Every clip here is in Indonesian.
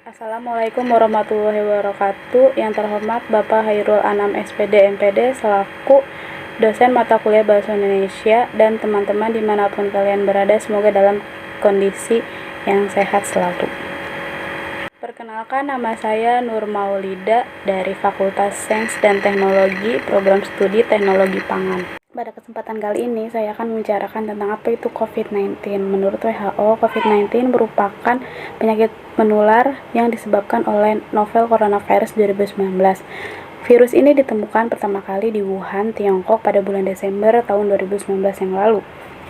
Assalamualaikum warahmatullahi wabarakatuh. Yang terhormat Bapak Hairul Anam SPD MPD selaku dosen mata kuliah Bahasa Indonesia dan teman-teman dimanapun kalian berada, semoga dalam kondisi yang sehat selalu. Perkenalkan, nama saya Nur Maulida dari Fakultas Sains dan Teknologi, Program Studi Teknologi Pangan. Pada kesempatan kali ini, saya akan membicarakan tentang apa itu COVID-19. Menurut WHO, COVID-19 merupakan penyakit menular yang disebabkan oleh novel coronavirus 2019. Virus ini ditemukan pertama kali di Wuhan, Tiongkok pada bulan Desember tahun 2019 yang lalu.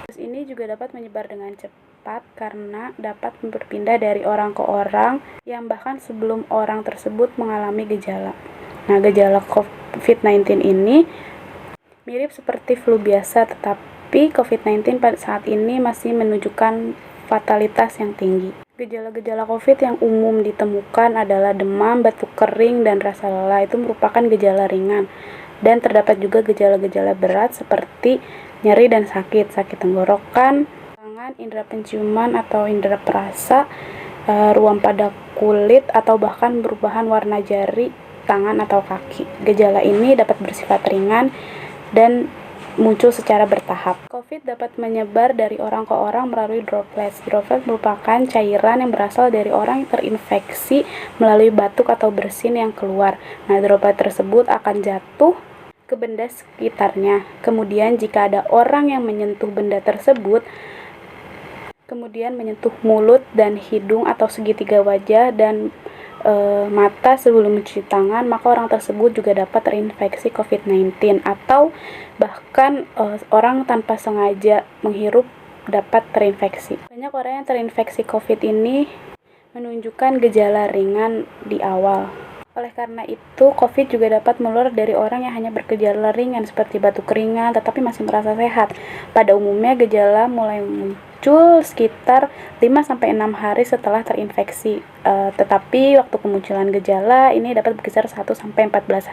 Virus ini juga dapat menyebar dengan cepat karena dapat berpindah dari orang ke orang yang bahkan sebelum orang tersebut mengalami gejala. Nah, gejala COVID-19 ini mirip seperti flu biasa, tetapi COVID-19 pada saat ini masih menunjukkan fatalitas yang tinggi. Gejala-gejala COVID yang umum ditemukan adalah demam, batuk kering, dan rasa lelah. Itu merupakan gejala ringan. Dan terdapat juga gejala-gejala berat seperti nyeri dan sakit tenggorokan, tangan, indera penciuman atau indera perasa, ruam pada kulit, atau bahkan perubahan warna jari, tangan, atau kaki. Gejala ini dapat bersifat ringan dan muncul secara bertahap. COVID dapat menyebar dari orang ke orang melalui droplets. Droplet merupakan cairan yang berasal dari orang yang terinfeksi melalui batuk atau bersin yang keluar. Nah, droplet tersebut akan jatuh ke benda sekitarnya. Kemudian jika ada orang yang menyentuh benda tersebut, kemudian menyentuh mulut dan hidung atau segitiga wajah dan mata sebelum mencuci tangan, maka orang tersebut juga dapat terinfeksi COVID-19, atau bahkan orang tanpa sengaja menghirup dapat terinfeksi. Banyak orang yang terinfeksi COVID ini menunjukkan gejala ringan di awal. Oleh karena itu, COVID juga dapat menular dari orang yang hanya bergejala ringan seperti batuk keringat tetapi masih merasa sehat. Pada umumnya gejala mulai muncul sekitar 5-6 hari setelah terinfeksi. Tetapi waktu kemunculan gejala ini dapat berkisar 1-14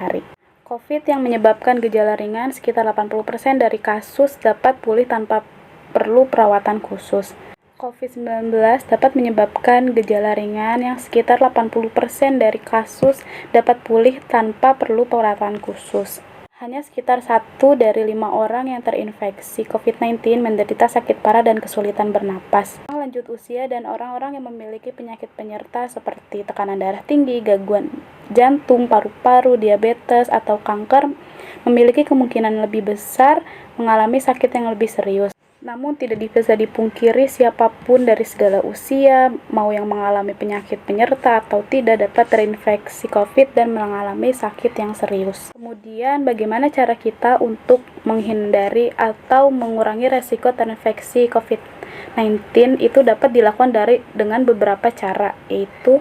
hari. COVID yang menyebabkan gejala ringan sekitar 80% dari kasus dapat pulih tanpa perlu perawatan khusus. COVID-19 dapat menyebabkan gejala ringan yang sekitar 80% dari kasus dapat pulih tanpa perlu perawatan khusus. Hanya sekitar 1 dari 5 orang yang terinfeksi COVID-19 menderita sakit parah dan kesulitan bernapas. Orang lanjut usia dan orang-orang yang memiliki penyakit penyerta seperti tekanan darah tinggi, gangguan jantung, paru-paru, diabetes, atau kanker memiliki kemungkinan lebih besar mengalami sakit yang lebih serius. Namun tidak bisa dipungkiri siapapun dari segala usia, mau yang mengalami penyakit penyerta atau tidak, dapat terinfeksi COVID dan mengalami sakit yang serius. Kemudian bagaimana cara kita untuk menghindari atau mengurangi resiko terinfeksi COVID-19? Itu dapat dilakukan dengan beberapa cara, yaitu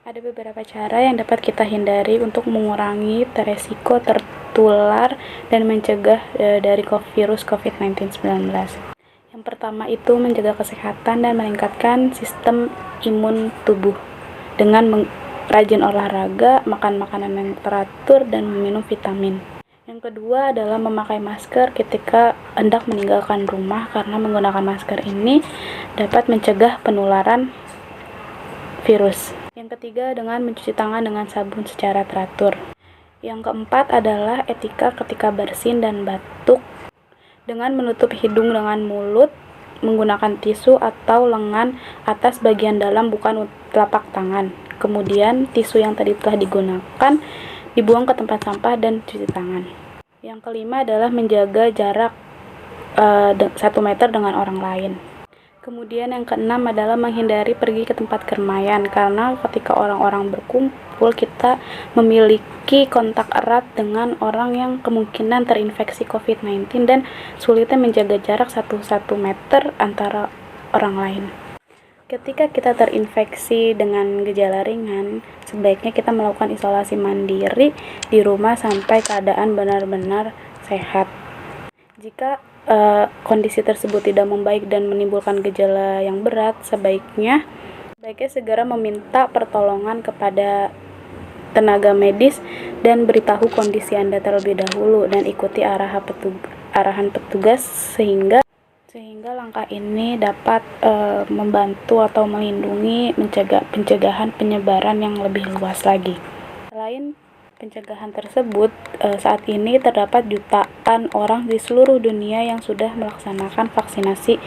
ada beberapa cara yang dapat kita hindari untuk mengurangi resiko tertular dan mencegah dari virus COVID-19. Yang pertama itu menjaga kesehatan dan meningkatkan sistem imun tubuh dengan rajin olahraga, makan makanan yang teratur, dan meminum vitamin. Yang kedua adalah memakai masker ketika hendak meninggalkan rumah, karena menggunakan masker ini dapat mencegah penularan virus. Yang ketiga, dengan mencuci tangan dengan sabun secara teratur. Yang keempat adalah etika ketika bersin dan batuk, dengan menutup hidung dengan mulut, menggunakan tisu atau lengan atas bagian dalam, bukan telapak tangan. Kemudian tisu yang tadi telah digunakan dibuang ke tempat sampah dan cuci tangan. Yang kelima adalah menjaga jarak 1 meter dengan orang lain. Kemudian yang keenam adalah menghindari pergi ke tempat keramaian, karena ketika orang-orang berkumpul kita memiliki kontak erat dengan orang yang kemungkinan terinfeksi COVID-19 dan sulitnya menjaga jarak 1 meter antara orang lain. Ketika kita terinfeksi dengan gejala ringan, sebaiknya kita melakukan isolasi mandiri di rumah sampai keadaan benar-benar sehat. Jika kondisi tersebut tidak membaik dan menimbulkan gejala yang berat, sebaiknya segera meminta pertolongan kepada tenaga medis dan beritahu kondisi Anda terlebih dahulu dan ikuti arahan petugas sehingga sehingga langkah ini dapat membantu atau melindungi pencegahan penyebaran yang lebih luas lagi. Selain pencegahan tersebut, saat ini terdapat jutaan orang di seluruh dunia yang sudah melaksanakan vaksinasi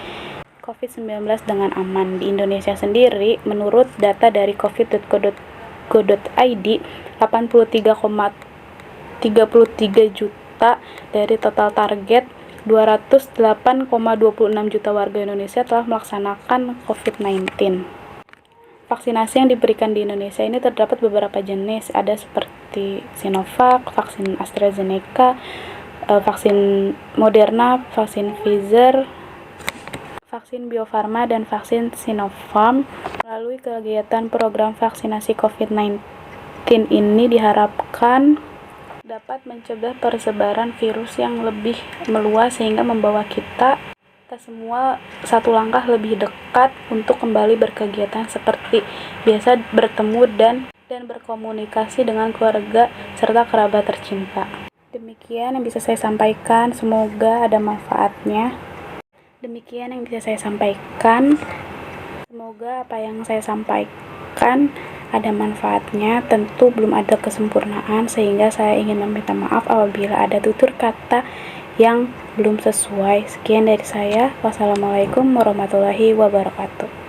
COVID-19 dengan aman. Di Indonesia sendiri, menurut data dari covid.go.id, 83,33 juta dari total target 208,26 juta warga Indonesia telah melaksanakan COVID-19. Vaksinasi yang diberikan di Indonesia ini terdapat beberapa jenis, ada seperti Sinovac, vaksin AstraZeneca, vaksin Moderna, vaksin Pfizer, vaksin Bio Farma, dan vaksin Sinopharm. Melalui kegiatan program vaksinasi COVID-19 ini diharapkan dapat mencegah persebaran virus yang lebih meluas sehingga membawa kita semua satu langkah lebih dekat untuk kembali berkegiatan seperti biasa, bertemu dan berkomunikasi dengan keluarga serta kerabat tercinta. Demikian yang bisa saya sampaikan, semoga ada manfaatnya. Semoga apa yang saya sampaikan ada manfaatnya. Tentu belum ada kesempurnaan, sehingga saya ingin meminta maaf apabila ada tutur kata yang belum sesuai. Sekian dari saya. Wassalamualaikum warahmatullahi wabarakatuh.